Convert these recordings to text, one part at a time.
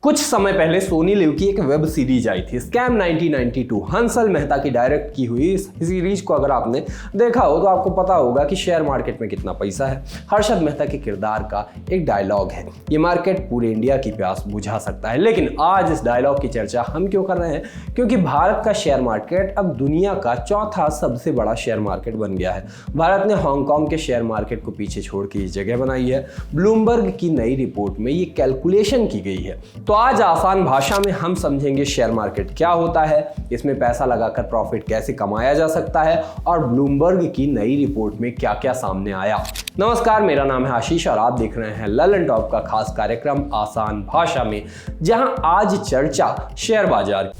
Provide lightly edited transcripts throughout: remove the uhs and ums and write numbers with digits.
कुछ समय पहले सोनी लिव की एक वेब सीरीज आई थी स्कैम 1992। हंसल मेहता की डायरेक्ट की हुई इस सीरीज को अगर आपने देखा हो तो आपको पता होगा कि शेयर मार्केट में कितना पैसा है। हर्षद मेहता के किरदार का एक डायलॉग है, ये मार्केट पूरे इंडिया की प्यास बुझा सकता है। लेकिन आज इस डायलॉग की चर्चा हम क्यों कर रहे हैं? क्योंकि भारत का शेयर मार्केट अब दुनिया का चौथा सबसे बड़ा शेयर मार्केट बन गया है। भारत ने हांगकांग के शेयर मार्केट को पीछे छोड़ के ये जगह बनाई है। ब्लूमबर्ग की नई रिपोर्ट में ये कैलकुलेशन की गई है। तो आज आसान भाषा में हम समझेंगे शेयर मार्केट क्या होता है, इसमें पैसा लगाकर प्रॉफिट कैसे कमाया जा सकता है और ब्लूमबर्ग की नई रिपोर्ट में क्या क्या सामने आया। नमस्कार, मेरा नाम है आशीष और आप देख रहे हैं ललन टॉप का खास कार्यक्रम आसान भाषा में, जहां आज चर्चा शेयर बाजार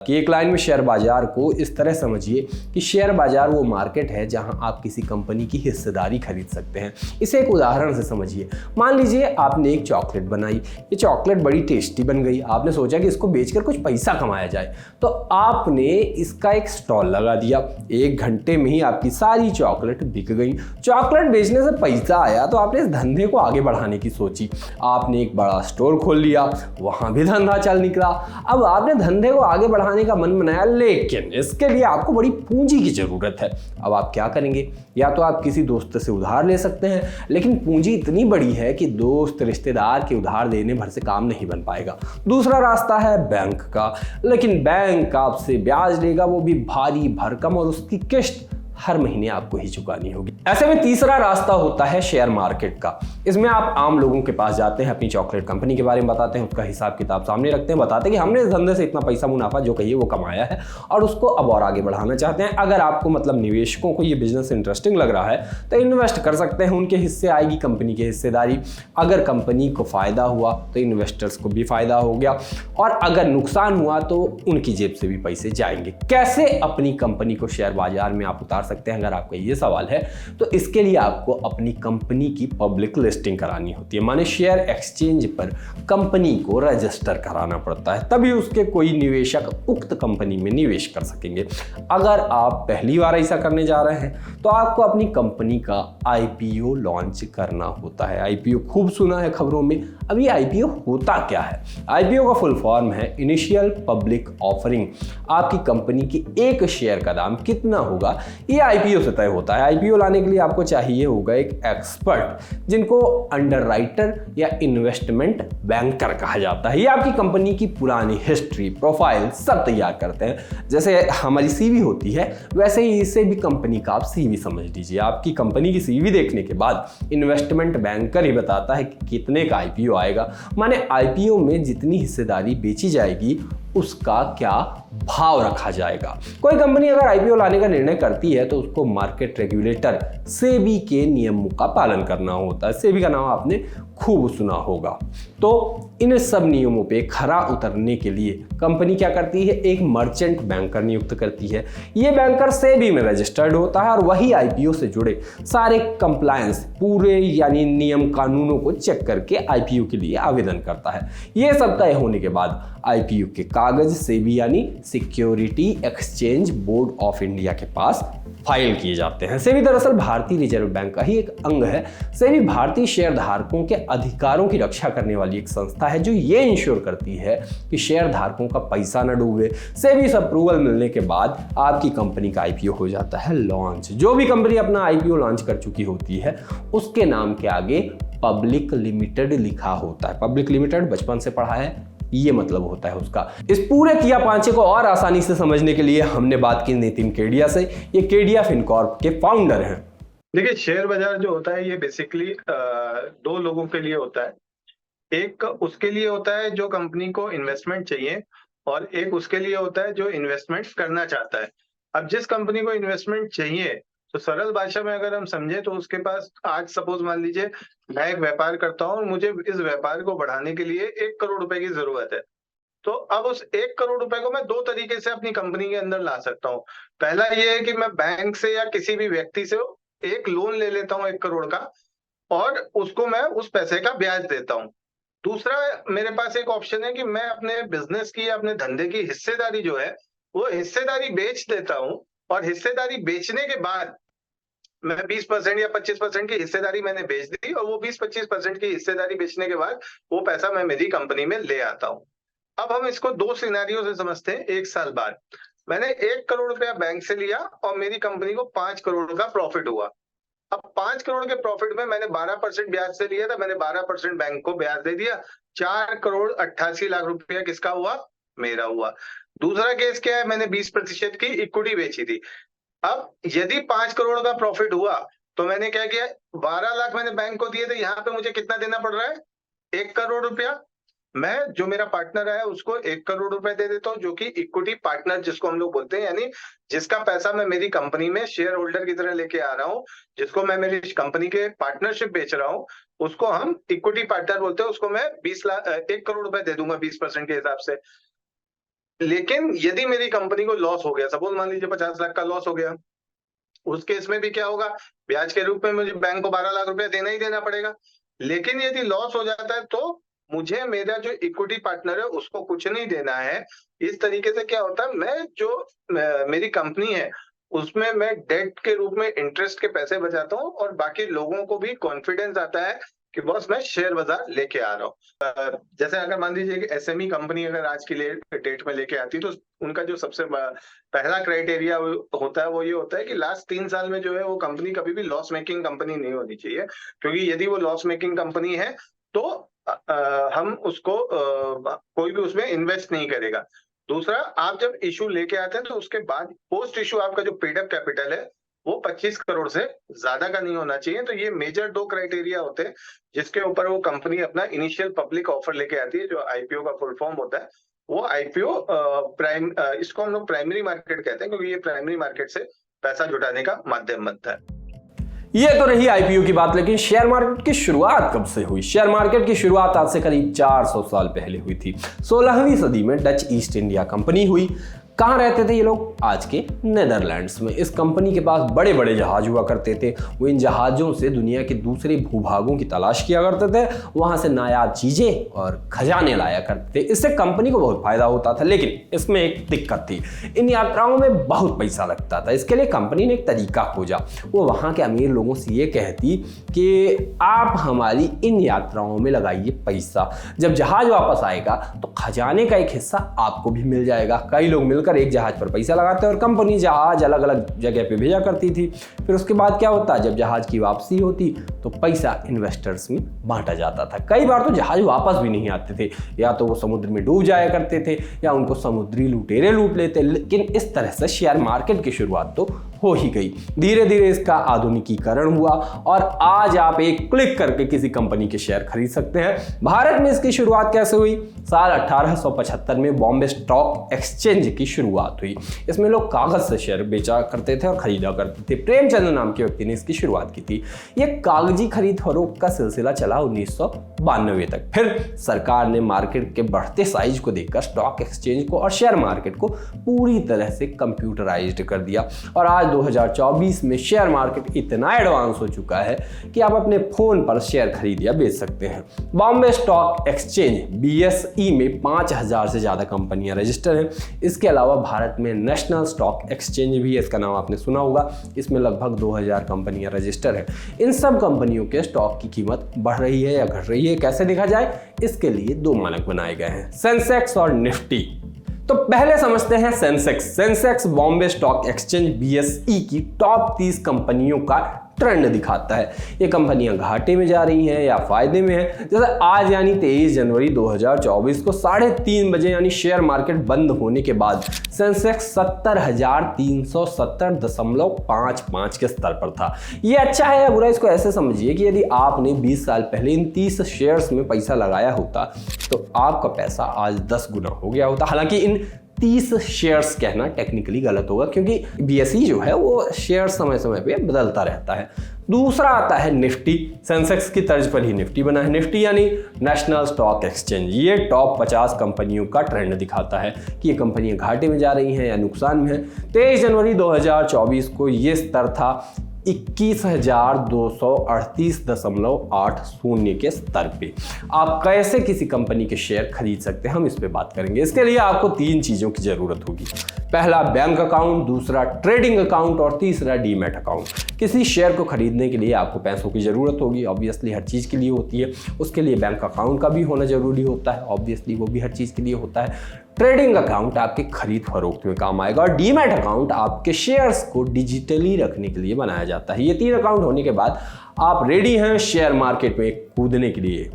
कि एक लाइन में शेयर बाजार को इस तरह समझिए कि शेयर बाजार वो मार्केट है जहां आप किसी कंपनी की हिस्सेदारी खरीद सकते हैं। इसे एक उदाहरण से समझिए। मान लीजिए आपने एक चॉकलेट बनाई, ये चॉकलेट बड़ी टेस्टी बन गई, आपने सोचा कि इसको बेचकर कुछ पैसा कमाया जाए, तो आपने इसका एक स्टॉल लगा दिया। 1 घंटे में ही आपकी सारी चॉकलेट बिक गई। चॉकलेट बेचने से पैसा आया तो आपने इस धंधे को आगे बढ़ाने की सोची, आपने एक बड़ा स्टोर खोल लिया, वहां भी धंधा चल निकला। अब आपने धंधे को आगे बढ़ाने का मन बनाया, लेकिन इसके लिए आपको बड़ी पूंजी की जरूरत है। अब आप क्या करेंगे? या तो आप किसी दोस्त से उधार ले सकते हैं, लेकिन पूंजी इतनी बड़ी है कि दोस्त रिश्तेदार के उधार देने भर से काम नहीं बन पाएगा। दूसरा रास्ता है बैंक का, लेकिन बैंक आपसे ब्याज लेगा, वो भी भारी भरकम, और उसकी किस्त हर महीने आपको ही चुकानी होगी। ऐसे में तीसरा रास्ता होता है शेयर मार्केट का। इसमें आप आम लोगों के पास जाते हैं, अपनी चॉकलेट कंपनी के बारे में बताते हैं, उसका हिसाब किताब सामने रखते हैं, बताते हैं कि हमने इस धंधे से इतना पैसा मुनाफा जो कहिए वो कमाया है और उसको अब और आगे बढ़ाना चाहते हैं। अगर आपको मतलब निवेशकों को ये बिजनेस इंटरेस्टिंग लग रहा है तो इन्वेस्ट कर सकते हैं, उनके हिस्से आएगी कंपनी की हिस्सेदारी। अगर कंपनी को फायदा हुआ तो इन्वेस्टर्स को भी फायदा हो गया, और अगर नुकसान हुआ तो उनकी जेब से भी पैसे जाएंगे। कैसे अपनी कंपनी को शेयर बाजार में आप उतार सकते हैं, अगर आपका ये सवाल है, तो इसके लिए आपको अपनी कंपनी की पब्लिक लिस्टिंग करानी होती है। माने शेयर एक्सचेंज पर कंपनी को रजिस्टर कराना पड़ता है, तभी उसके कोई निवेशक उक्त कंपनी में निवेश कर सकेंगे। अगर आप पहली बार ऐसा करने जा रहे हैं तो आपको अपनी कंपनी का आईपीओ लॉन्च करना होता है। आईपीओ खूब सुना है खबरों में। अब ये आईपीओ होता क्या है? आईपीओ का फुल फॉर्म है इनिशियल पब्लिक ऑफरिंग। आपकी कंपनी की एक शेयर का दाम कितना होगा, ये आईपीओ से तय होता है। आईपीओ लाने के लिए आपको चाहिए होगा एक एक्सपर्ट, जिनको अंडरराइटर या इन्वेस्टमेंट बैंकर कहा जाता है। ये आपकी कंपनी की पुरानी हिस्ट्री, प्रोफाइल सब तैयार करते हैं। जैसे हमारी सीवी होती है, वैसे ही इसे भी कंपनी का आप सीवी समझ लीजिए। आपकी कंपनी की सीवी देखने के बाद इन्वेस्टमेंट बैंकर ही बताता है कि कितने का आईपीओ आएगा। माने आईपीओ में जितनी हिस्सेदारी बेची जाएगी उसका क्या भाव रखा जाएगा। कोई कंपनी अगर आईपीओ लाने का निर्णय करती है तो उसको मार्केट रेगुलेटर सेबी के नियमों का पालन करना होता है। सेबी का नाम आपने खूब सुना होगा। तो इन सब नियमों पे खरा उतरने के लिए कंपनी क्या करती है? एक मर्चेंट बैंकर नियुक्त करती है। ये बैंकर सेबी में रजिस्टर्ड होता है और वही आईपीओ से जुड़े सारे कंप्लायंस, पूरे यानी नियम कानूनों को चेक करके आईपीओ के लिए आवेदन करता है। ये सब तय होने के बाद आईपीओ के कागज सेबी यानी security exchange board of India के पास फाइल किए जाते हैं। सेबी दरअसल भारतीय रिजर्व बैंक का ही एक अंग है। सेबी भारतीय शेयर धारकों के अधिकारों की रक्षा करने वाली एक संस्था है जो ये इंश्योर करती है कि शेयर धारकों का पैसा न डूबे। सेबी से अप्रूवल मिलने के बाद आपकी कंपनी का आईपीओ हो जाता है लॉन्च। जो भी कंपनी अपना आईपीओ लॉन्च कर चुकी होती है उसके नाम के आगे पब्लिक लिमिटेड लिखा होता है। पब्लिक लिमिटेड बचपन से पढ़ा है, ये मतलब होता है उसका। इस पूरे किया पांचे को और आसानी से समझने के लिए हमने बात की नितिन केडिया से। ये केडिया फिनकॉर्प के फाउंडर हैं। देखिए, शेयर बाजार जो होता है ये बेसिकली 2 लोगों के लिए होता है। एक उसके लिए होता है जो कंपनी को इन्वेस्टमेंट चाहिए, और एक उसके लिए होता है जो इन्वेस्टमेंट करना चाहता है। अब जिस कंपनी को इन्वेस्टमेंट चाहिए, तो सरल भाषा में अगर हम समझे तो उसके पास आज सपोज मान लीजिए मैं एक व्यापार करता हूँ और मुझे इस व्यापार को बढ़ाने के लिए 1 करोड़ रुपए की जरूरत है। तो अब उस 1 करोड़ रुपए को मैं 2 तरीके से अपनी कंपनी के अंदर ला सकता हूँ। पहला ये है कि मैं बैंक से या किसी भी व्यक्ति से एक लोन ले लेता हूँ 1 करोड़ का, और उसको मैं उस पैसे का ब्याज देता हूँ। दूसरा मेरे पास एक ऑप्शन है कि मैं अपने बिजनेस की या अपने धंधे की हिस्सेदारी जो है वो हिस्सेदारी बेच देता हूँ, और हिस्सेदारी बेचने के बाद मैं 20% या 25% की हिस्सेदारी मैंने बेच दी, और वो 20-25% की हिस्सेदारी बेचने के बाद वो पैसा मैं मेरी कंपनी में ले आता हूँ। अब हम इसको 2 सिनेरियो से समझते हैं। 1 साल बाद मैंने 1 करोड़ रुपया बैंक से लिया और मेरी कंपनी को 5 करोड़ का प्रॉफिट हुआ। अब 5 करोड़ के प्रॉफिट में मैंने 12% ब्याज से लिया था, मैंने 12% बैंक को ब्याज दे दिया। 4 करोड़ 88 लाख रुपया किसका हुआ? मेरा हुआ। दूसरा केस क्या है? मैंने 20% की इक्विटी बेची थी। अब यदि 5 करोड़ का प्रॉफिट हुआ तो मैंने क्या किया? 12 लाख मैंने बैंक को दिए थे, यहाँ पे मुझे कितना देना पड़ रहा है? 1 करोड़ रुपया। मैं जो मेरा पार्टनर है उसको 1 करोड़ रुपए दे देता हूँ, जो कि इक्विटी पार्टनर जिसको हम लोग बोलते हैं, यानी जिसका पैसा मैं मेरी कंपनी में शेयर होल्डर की तरह लेके आ रहा हूँ, जिसको मैं मेरी कंपनी के पार्टनरशिप बेच रहा हूँ, उसको हम इक्विटी पार्टनर बोलते हैं। उसको मैं 1 करोड़ रुपए दे दूंगा 20% के हिसाब से। लेकिन यदि मेरी कंपनी को लॉस हो गया, सपोज मान लीजिए 50 लाख का लॉस हो गया, उस केस में भी क्या होगा? ब्याज के रूप में मुझे बैंक को 12 लाख रुपया देना ही देना पड़ेगा। लेकिन यदि लॉस हो जाता है तो मुझे मेरा जो इक्विटी पार्टनर है उसको कुछ नहीं देना है। इस तरीके से क्या होता है, मैं जो मेरी कंपनी है उसमें मैं डेट के रूप में इंटरेस्ट के पैसे बचाता हूँ, और बाकी लोगों को भी कॉन्फिडेंस आता है कि बॉस मैं शेयर बाजार लेके आ रहा हूँ। जैसे अगर मान लीजिए कि एसएमई कंपनी अगर आज की डेट में लेके आती है, तो उनका जो सबसे पहला क्राइटेरिया होता है वो ये होता है कि लास्ट 3 साल में जो है वो कंपनी कभी भी लॉस मेकिंग कंपनी नहीं होनी चाहिए। क्योंकि यदि वो लॉस मेकिंग कंपनी है तो हम उसको कोई भी उसमें इन्वेस्ट नहीं करेगा। दूसरा, आप जब इशू लेके आते हैं तो उसके बाद पोस्ट इशू आपका जो पेड अप कैपिटल है वो 25 करोड़ से ज्यादा का नहीं होना चाहिए। तो ये मेजर 2 क्राइटेरिया होते हैं जिसके ऊपर वो कंपनी अपना इनिशियल पब्लिक ऑफर लेके आती है, जो आईपीओ का फुल फॉर्म होता है। वो आईपीओ इसको हम लोग प्राइमरी मार्केट कहते हैं, क्योंकि ये प्राइमरी मार्केट से पैसा जुटाने का माध्यम बनता है। ये तो रही आईपीओ की बात, लेकिन शेयर मार्केट की शुरुआत कब से हुई? शेयर मार्केट की शुरुआत आज से करीब 400 साल पहले हुई थी। 16वीं सदी में डच ईस्ट इंडिया कंपनी हुई। कहाँ रहते थे ये लोग? आज के नेदरलैंड्स में। इस कंपनी के पास बड़े बड़े जहाज हुआ करते थे। वो इन जहाज़ों से दुनिया के दूसरे भूभागों की तलाश किया करते थे, वहाँ से नायाब चीज़ें और खजाने लाया करते थे। इससे कंपनी को बहुत फायदा होता था, लेकिन इसमें एक दिक्कत थी। इन यात्राओं में बहुत पैसा लगता था। इसके लिए कंपनी ने एक तरीका खोजा। वो वहाँ के अमीर लोगों से ये कहती कि आप हमारी इन यात्राओं में लगाइए पैसा, जब जहाज वापस आएगा तो खजाने का एक हिस्सा आपको भी मिल जाएगा। कई लोग मिलकर एक जहाज पर पैसा लगाते और कंपनी जहाज अलग अलग जगह पे भेजा करती थी। फिर उसके बाद क्या होता, जब जहाज की वापसी होती तो पैसा इन्वेस्टर्स में बांटा जाता था। कई बार तो जहाज वापस भी नहीं आते थे, या तो वो समुद्र में डूब जाया करते थे या उनको समुद्री लुटेरे लूट लेते। लेकिन इस तरह से शेयर मार्केट की शुरुआत तो हो ही गई। धीरे धीरे इसका आधुनिकीकरण हुआ और आज आप एक क्लिक करके किसी कंपनी के शेयर खरीद सकते हैं। भारत में इसकी शुरुआत कैसे हुई? साल 1875 में बॉम्बे स्टॉक एक्सचेंज की शुरुआत हुई। इसमें लोग कागज से शेयर बेचा करते थे और खरीदा करते थे। प्रेमचंद नाम के व्यक्ति ने इसकी शुरुआत की थी। यह कागजी खरीद फरोख्त का सिलसिला चला 1992 तक। फिर सरकार ने मार्केट के बढ़ते साइज को देखकर स्टॉक एक्सचेंज को और शेयर मार्केट को पूरी तरह से कंप्यूटराइज्ड कर दिया, और आज 2024 में शेयर मार्केट इतना एडवांस हो चुका है कि आप अपने फोन पर शेयर खरीद या बेच सकते हैं। बॉम्बे स्टॉक एक्सचेंज BSE में 5000 से ज्यादा कंपनियां रजिस्टर हैं। इसके अलावा भारत में नेशनल स्टॉक एक्सचेंज भी है, इसका नाम आपने सुना होगा। इसमें लगभग 2000 कंपनियां रजिस्टर हैं। इन सब कंपनियों के स्टॉक की कीमत बढ़ रही है या घट रही है, कैसे देखा जाए? इसके लिए 2 मानक बनाए गए हैं, सेंसेक्स और निफ्टी। तो पहले समझते हैं Sensex. Sensex Bombay stock exchange BSE की टॉप 30 कंपनियों का ट्रेंड दिखाता है। ये कंपनियां घाटे में जा रही हैं या फायदे में हैं। जैसे आज यानी 23 जनवरी 2024 को 3:30 बजे यानी शेयर मार्केट बंद होने के बाद सेंसेक्स 70,370.55 के स्तर पर था। ये अच्छा है या बुरा, इसको ऐसे समझिए कि यदि आपने 20 साल पहले इन 30 शेयर्स में पैसा लगाया होता तो आपका पैसा आज 10 गुना हो गया होता। हालांकि इन 30 शेयर्स कहना टेक्निकली गलत होगा, क्योंकि BSE जो है वो शेयर समय समय पे बदलता रहता है। दूसरा आता है निफ्टी। सेंसेक्स की तर्ज पर ही निफ्टी बना है। निफ्टी यानी नेशनल स्टॉक एक्सचेंज। ये टॉप 50 कंपनियों का ट्रेंड दिखाता है कि ये कंपनियां घाटे में जा रही हैं या नुकसान में हैं। 23 जनवरी 2024 को ये स्तर था 21,238.80 के स्तर पे। आप कैसे किसी कंपनी के शेयर खरीद सकते हैं, हम इस पे बात करेंगे। इसके लिए आपको 3 चीज़ों की ज़रूरत होगी। पहला बैंक अकाउंट, दूसरा ट्रेडिंग अकाउंट और तीसरा डीमैट अकाउंट। किसी शेयर को खरीदने के लिए आपको पैसों की ज़रूरत होगी, ऑब्वियसली हर चीज़ के लिए होती है। उसके लिए बैंक अकाउंट का भी होना ज़रूरी होता है, ऑब्वियसली वो भी हर चीज़ के लिए होता है। ट्रेडिंग अकाउंट आपके खरीद फरोख्त में काम आएगा और डीमैट अकाउंट आपके शेयर्स को डिजिटली रखने के लिए बनाया जाता है। ये 3 अकाउंट होने के बाद आप रेडी हैं शेयर मार्केट में कूदने के लिए।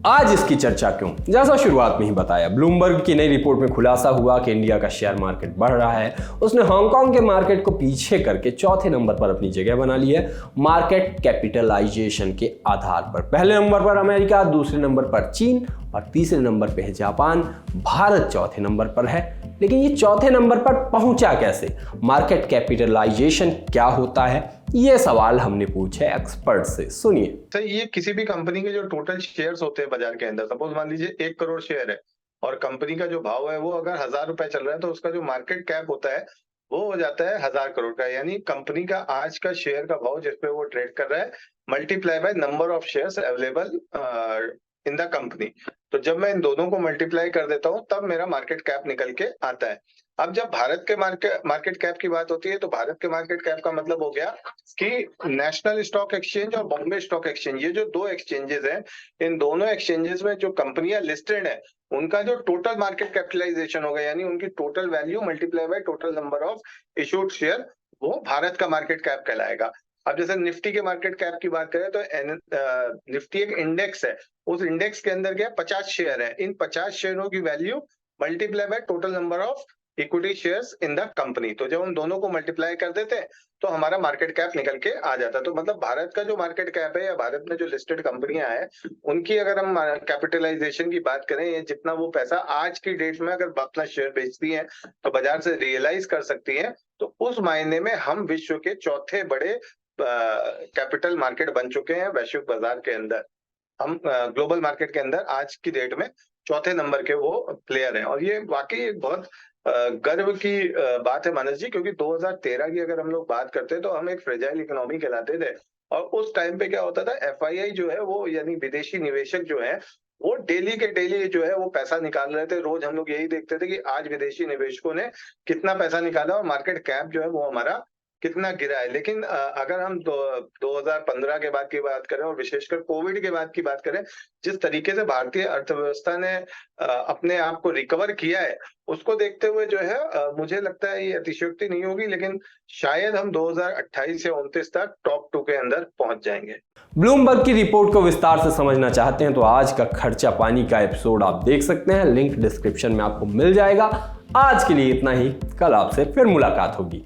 आज इसकी चर्चा क्यों? जैसा शुरुआत में ही बताया, ब्लूमबर्ग की नई रिपोर्ट में खुलासा हुआ कि इंडिया का शेयर मार्केट बढ़ रहा है। उसने हांगकांग के मार्केट को पीछे करके चौथे नंबर पर अपनी जगह बना ली है मार्केट कैपिटलाइजेशन के आधार पर। पहले नंबर पर अमेरिका, दूसरे नंबर पर चीन और तीसरे नंबर पे है जापान। भारत चौथे नंबर पर है, लेकिन ये चौथे नंबर पर पहुंचा कैसे? मार्केट कैपिटलाइजेशन क्या होता है, ये सवाल हमने पूछे एक्सपर्ट से। सुनिए। सर, ये किसी भी कंपनी के जो टोटल शेयर्स होते हैं बाजार के अंदर, सपोज मान लीजिए 1 करोड़ शेयर है और कंपनी का जो भाव है वो अगर 1000 रुपए चल रहा है, तो उसका जो मार्केट कैप होता है वो हो जाता है 1000 करोड़ का। यानी कंपनी का आज का शेयर का भाव जिसपे वो ट्रेड कर रहा है multiply by number of shares available in the company. तो जब मैं इन दोनों को मल्टीप्लाई कर देता हूं तब मेरा मार्केट कैप निकल के आता है। अब जब भारत के मार्केट कैप की बात होती है तो भारत के मार्केट कैप का मतलब हो गया कि नेशनल स्टॉक एक्सचेंज और बॉम्बे स्टॉक एक्सचेंज, ये जो 2 एक्सचेंजेस हैं, इन दोनों एक्सचेंजेस में जो कंपनियां लिस्टेड है उनका जो टोटल मार्केट कैपिटलाइजेशन होगा, यानी उनकी total value multiply by total number of issued share, वो भारत का मार्केट कैप कहलाएगा। अब जैसे निफ्टी के मार्केट कैप की बात करें तो निफ्टी एक इंडेक्स है, उस इंडेक्स के अंदर क्या 50 शेयर है। इन 50 शेयरों की value multiply by total number of equity shares in the company. तो जब हम दोनों को मल्टीप्लाई कर देते हैं तो हमारा मार्केट कैप निकल के आ जाता है। तो मतलब भारत का जो मार्केट कैप है या भारत में जो लिस्टेड कंपनियां हैं उनकी अगर हम कैपिटलाइजेशन की बात करें, ये जितना वो पैसा आज की डेट में अगर अपना शेयर बेचती हैं तो बाजार से रियलाइज कर सकती हैं, तो उस मायने में हम विश्व के चौथे बड़े कैपिटल मार्केट बन चुके हैं वैश्विक बाजार के अंदर। हम ग्लोबल मार्केट के अंदर आज की डेट में चौथे नंबर के वो प्लेयर हैं। और ये वाकई एक बहुत गर्व की बात है मानस जी, क्योंकि 2013 की अगर हम लोग बात करते हैं तो हम एक फ्रेजाइल इकोनॉमी कहलाते थे। और उस टाइम पे क्या होता था, एफआईआई जो है वो यानी विदेशी निवेशक जो है वो डेली के डेली जो है वो पैसा निकाल रहे थे। रोज हम लोग यही देखते थे कि आज विदेशी निवेशकों ने कितना पैसा निकाला और मार्केट कैप जो है वो हमारा कितना गिरा है। लेकिन अगर हम 2015 के बाद की बात करें और विशेषकर कोविड के बाद की बात करें, जिस तरीके से भारतीय अर्थव्यवस्था ने अपने आप को रिकवर किया है, उसको देखते हुए जो है मुझे लगता है ये अतिशयोक्ति नहीं होगी, लेकिन शायद हम 2028 या 29 तक टॉप 2 के अंदर पहुंच जाएंगे। ब्लूमबर्ग की रिपोर्ट को विस्तार से समझना चाहते हैं तो आज का खर्चा पानी का एपिसोड आप देख सकते हैं, लिंक डिस्क्रिप्शन में आपको मिल जाएगा। आज के लिए इतना ही, कल आपसे फिर मुलाकात होगी।